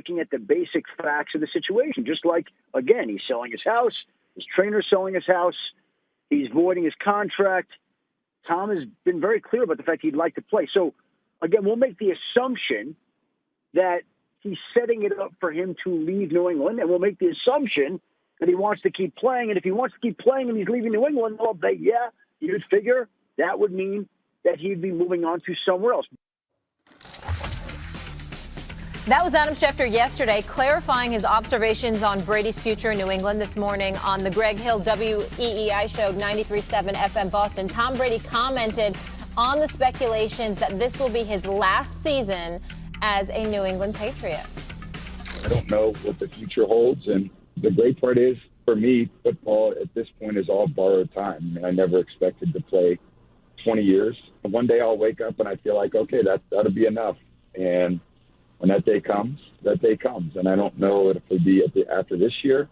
looking at the basic facts of the situation. Just like, again, he's selling his house, his trainer's selling his house, he's voiding his contract. Tom has been very clear about the fact he'd like to play. So, again, we'll make the assumption that he's setting it up for him to leave New England, and we'll make the assumption that he wants to keep playing. And if he wants to keep playing and he's leaving New England, well, you'd figure that would mean that he'd be moving on to somewhere else. That was Adam Schefter yesterday, clarifying his observations on Brady's future in New England this morning on the Greg Hill WEEI show 93.7 FM Boston. Tom Brady commented on the speculations that this will be his last season as a New England Patriot. I don't know what the future holds, and the great part is, for me, football at this point is all borrowed time. I mean, I never expected to play 20 years. One day I'll wake up and I feel like, okay, that'll be enough. And when that day comes, and I don't know if it'll be after this year.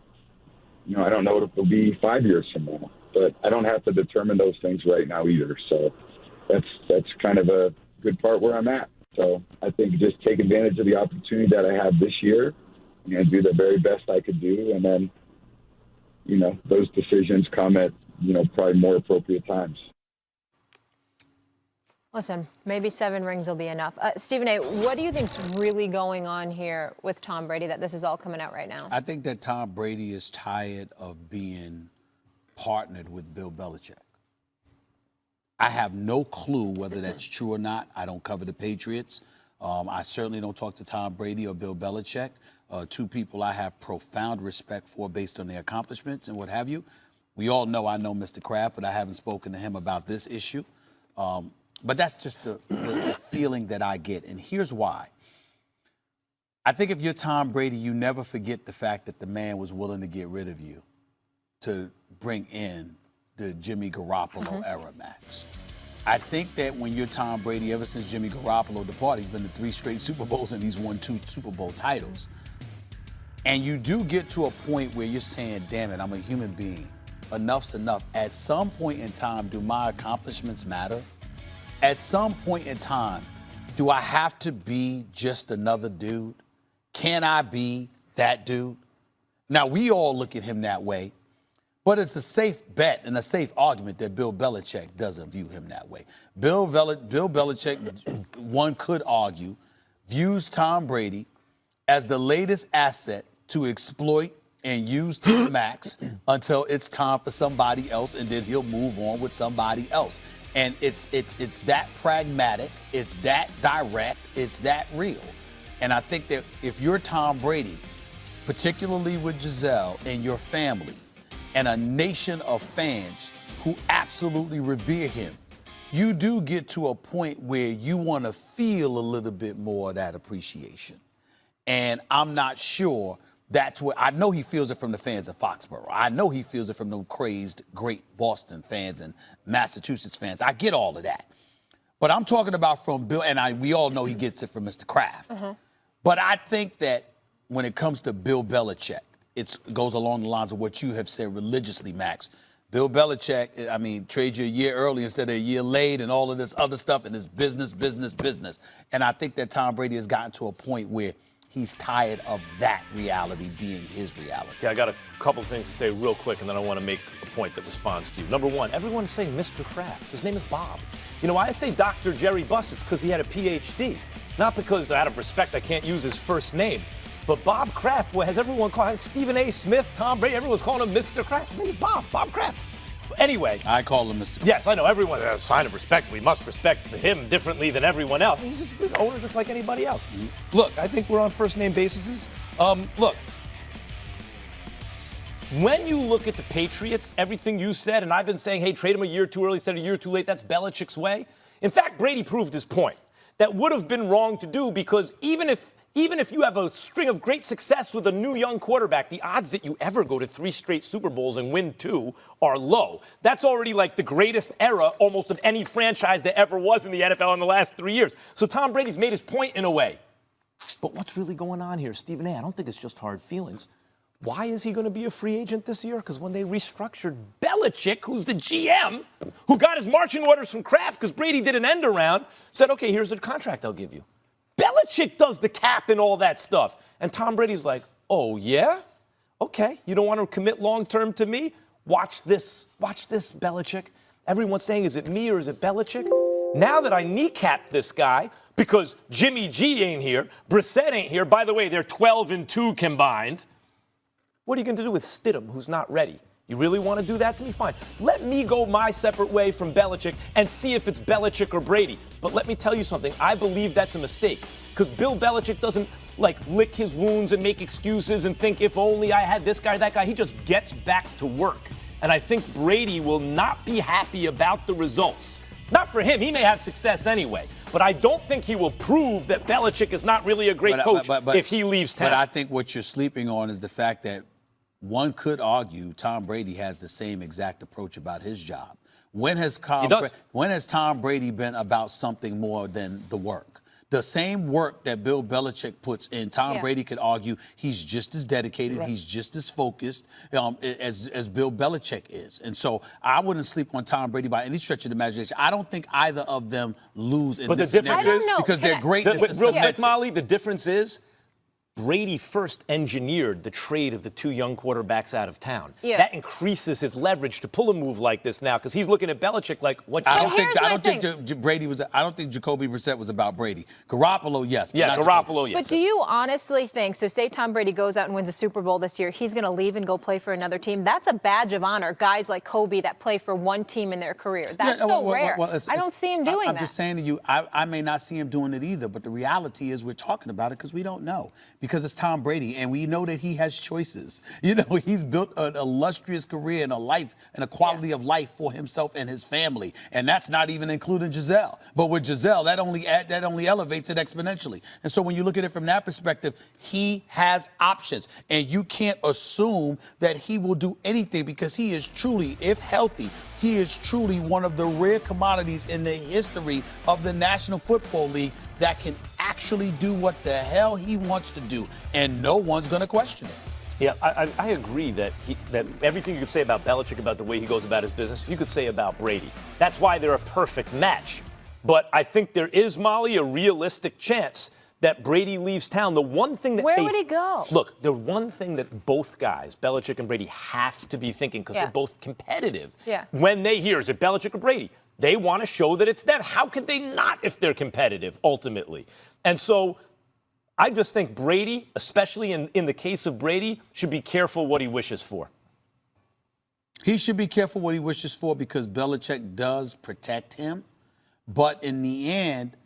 I don't know if it'll be 5 years from now. But I don't have to determine those things right now either. So that's kind of a good part where I'm at. So I think just take advantage of the opportunity that I have this year and do the very best I could do. And then, those decisions come at, probably more appropriate times. Listen, maybe 7 rings will be enough. Stephen A., what do you think's really going on here with Tom Brady that this is all coming out right now? I think that Tom Brady is tired of being partnered with Bill Belichick. I have no clue whether that's true or not. I don't cover the Patriots. I certainly don't talk to Tom Brady or Bill Belichick, two people I have profound respect for based on their accomplishments and what have you. We all know I know Mr. Kraft, but I haven't spoken to him about this issue. But that's just the feeling that I get. And here's why. I think if you're Tom Brady, you never forget the fact that the man was willing to get rid of you to bring in the Jimmy Garoppolo era, Max. I think that when you're Tom Brady, ever since Jimmy Garoppolo departed, he's been to 3 straight Super Bowls and he's won 2 Super Bowl titles. And you do get to a point where you're saying, damn it, I'm a human being. Enough's enough. At some point in time, do my accomplishments matter? At some point in time, do I have to be just another dude? Can I be that dude? Now, we all look at him that way, but it's a safe bet and a safe argument that Bill Belichick doesn't view him that way. Bill Belichick, one could argue, views Tom Brady as the latest asset to exploit and use to the max until it's time for somebody else, and then he'll move on with somebody else. And it's that pragmatic, it's that direct, it's that real. And I think that if you're Tom Brady, particularly with Giselle and your family, and a nation of fans who absolutely revere him, you do get to a point where you want to feel a little bit more of that appreciation. And I'm not sure that's what, I know he feels it from the fans of Foxborough. I know he feels it from the crazed, great Boston fans and Massachusetts fans. I get all of that. But I'm talking about from Bill, and we all know he gets it from Mr. Kraft. But I think that when it comes to Bill Belichick, it goes along the lines of what you have said religiously, Max. Bill Belichick, trade you a year early instead of a year late and all of this other stuff, and it's business, business, business. And I think that Tom Brady has gotten to a point where he's tired of that reality being his reality. Yeah, I got a couple things to say real quick, and then I want to make a point that responds to you. Number one, everyone's saying Mr. Kraft. His name is Bob. You know why I say Dr. Jerry Buss? It's because he had a PhD. Not because, out of respect, I can't use his first name. But Bob Kraft, has everyone called Stephen A. Smith, Tom Brady, everyone's calling him Mr. Kraft. His name is Bob Kraft. Anyway. I call him Mr. Kraft. Yes, I know. Everyone, a sign of respect. We must respect him differently than everyone else. He's just an owner just like anybody else. Look, I think we're on first name basis. Look, when you look at the Patriots, everything you said, and I've been saying, hey, trade him a year too early instead of a year too late, that's Belichick's way. In fact, Brady proved his point. That would have been wrong to do because even if you have a string of great success with a new young quarterback, the odds that you ever go to 3 straight Super Bowls and win 2 are low. That's already like the greatest era almost of any franchise that ever was in the NFL in the last 3 years. So Tom Brady's made his point in a way. But what's really going on here, Stephen A.? I don't think it's just hard feelings. Why is he going to be a free agent this year? Because when they restructured, Belichick, who's the GM, who got his marching orders from Kraft because Brady did an end around, said, okay, here's the contract I'll give you. Belichick Belichick does the cap and all that stuff. And Tom Brady's like, oh, yeah? Okay, you don't want to commit long-term to me? Watch this, Belichick. Everyone's saying, is it me or is it Belichick? Now that I kneecap this guy, because Jimmy G ain't here, Brissett ain't here, by the way, they're 12-2 combined, what are you going to do with Stidham, who's not ready? You really want to do that to me? Fine. Let me go my separate way from Belichick and see if it's Belichick or Brady. But let me tell you something. I believe that's a mistake because Bill Belichick doesn't, lick his wounds and make excuses and think if only I had this guy, that guy. He just gets back to work. And I think Brady will not be happy about the results. Not for him. He may have success anyway. But I don't think he will prove that Belichick is not really a great coach if he leaves town. But I think what you're sleeping on is the fact that one could argue Tom Brady has the same exact approach about his job. When has Tom Brady been about something more than the work? The same work that Bill Belichick puts in, Tom Brady could argue he's just as dedicated, he's just as focused as Bill Belichick is. And so I wouldn't sleep on Tom Brady by any stretch of the imagination. I don't think either of them lose in this scenario because they're great. Real quick, Molly, the difference is Brady first engineered the trade of the two young quarterbacks out of town. Yeah. That increases his leverage to pull a move like this now because he's looking at Belichick like, what? I don't think Jacoby Brissett was about Brady. Garoppolo, yes. Yeah, Garoppolo, yes. But do you honestly think, so say Tom Brady goes out and wins a Super Bowl this year, he's going to leave and go play for another team? That's a badge of honor. Guys like Kobe that play for one team in their career. That's rare. I don't see him doing that. I'm just saying to you, I may not see him doing it either, but the reality is we're talking about it because we don't know. Because it's Tom Brady, and we know that he has choices. He's built an illustrious career and a life and a quality of life for himself and his family, and that's not even including Giselle. But with Giselle, that only elevates it exponentially. And so when you look at it from that perspective, he has options, and you can't assume that he will do anything because he is truly, if healthy, he is truly one of the rare commodities in the history of the National Football League that can actually do what the hell he wants to do, and no one's going to question it. Yeah, I agree that everything you could say about Belichick, about the way he goes about his business, you could say about Brady. That's why they're a perfect match. But I think there is, Molly, a realistic chance that Brady leaves town. The one thing that Where would he go? Look, the one thing that both guys, Belichick and Brady, have to be thinking, because they're both competitive, when they hear, is it Belichick or Brady? They want to show that it's them. How could they not if they're competitive, ultimately? And so I just think Brady, especially in the case of Brady, should be careful what he wishes for. He should be careful what he wishes for because Belichick does protect him. But in the end,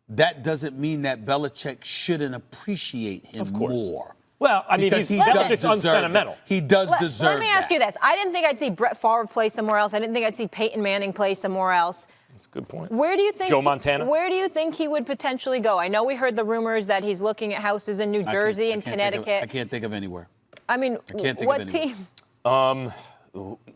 that doesn't mean that Belichick shouldn't appreciate him more. Well, I mean, Belichick's unsentimental. He does deserve Let me ask you this. I didn't think I'd see Brett Favre play somewhere else. I didn't think I'd see Peyton Manning play somewhere else. That's a good point. Where do you think Joe Montana? Where do you think he would potentially go? I know we heard the rumors that he's looking at houses in New Jersey and Connecticut. I can't think of anywhere. I mean, what team?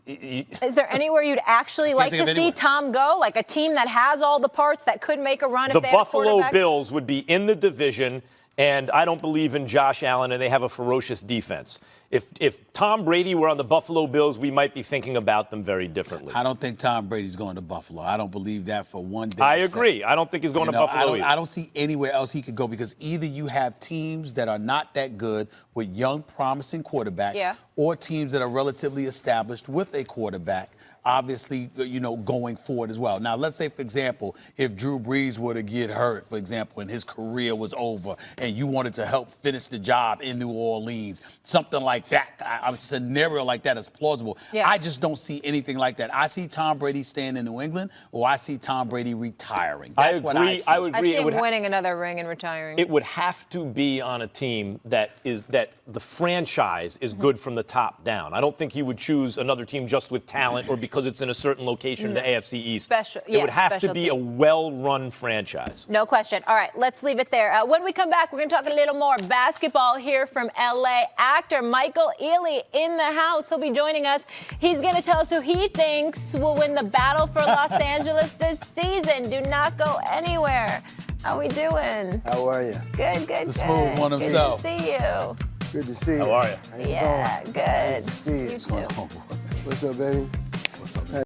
Is there anywhere you'd actually like to see Tom go? Like a team that has all the parts that could make a run if they have a quarterback? The Buffalo Bills would be in the division, and I don't believe in Josh Allen, and they have a ferocious defense. If Tom Brady were on the Buffalo Bills, we might be thinking about them very differently. I don't think Tom Brady's going to Buffalo. I don't believe that for one day. I agree. I don't think he's going to Buffalo either. I don't see anywhere else he could go because either you have teams that are not that good with young, promising quarterbacks or teams that are relatively established with a quarterback. Obviously, going forward as well. Now, let's say, for example, if Drew Brees were to get hurt, for example, and his career was over, and you wanted to help finish the job in New Orleans, something like that, a scenario like that is plausible. I just don't see anything like that. I see Tom Brady staying in New England, or I see Tom Brady retiring. That's what I see. I would agree. I see him winning another ring and retiring. It would have to be on a team that the franchise is good from the top down. I don't think he would choose another team just with talent or because it's in a certain location in the AFC East. It would have to be a well-run franchise. No question. All right, let's leave it there. When we come back, we're going to talk a little more basketball here from L.A. Actor Michael Ealy in the house. He'll be joining us. He's going to tell us who he thinks will win the battle for Los Angeles this season. Do not go anywhere. How we doing? How are you? Good. The smooth one himself. Good to see you. Good to see you. How are you? How you going? Good. Nice to see you. You too. What's up, baby? What's up, man?